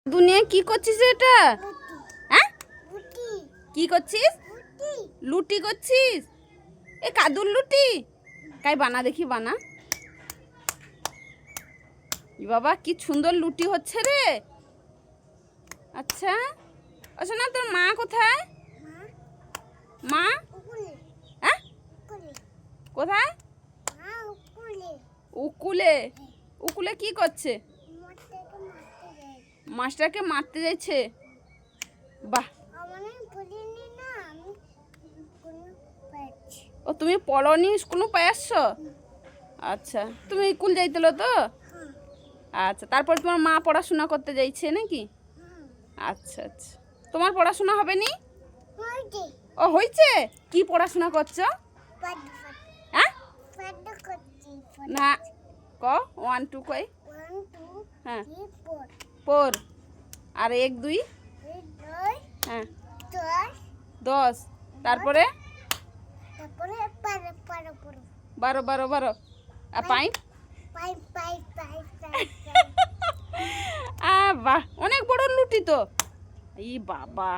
দুনিয়া কি করছিস এটা? হ্যাঁ, কি করছিস? লুটি করছিস? এ কাদুর লুটি? কাই বানা দেখি, বানা। বাবা কি সুন্দর লুটি হচ্ছে রে। আচ্ছা আচ্ছা, না তোর মা কোথায়? মা? হ্যাঁ, কোথায়? উকুলে। উকুলে কি করছে? মাছটাকে মারতে যাচ্ছে। বাহ, ও তুমি পড়নি, স্কুল পাই আসছো? আচ্ছা, তুমি স্কুল যাইতেলো তো? আচ্ছা, তারপর তোমার মা পড়াশোনা করতে যাইছে নাকি? আচ্ছা আচ্ছা, তোমার পড়াশোনা হবে নি? ও হয়েছে। কি পড়াশোনা করছো? হ্যাঁ, না ক 1 2 কই? হ্যাঁ, 4 আর 1 2? হ্যাঁ, 10। তারপরে 12 12 12 আর 5? বাহ, অনেক বড় লুটি তো। ই বাবা।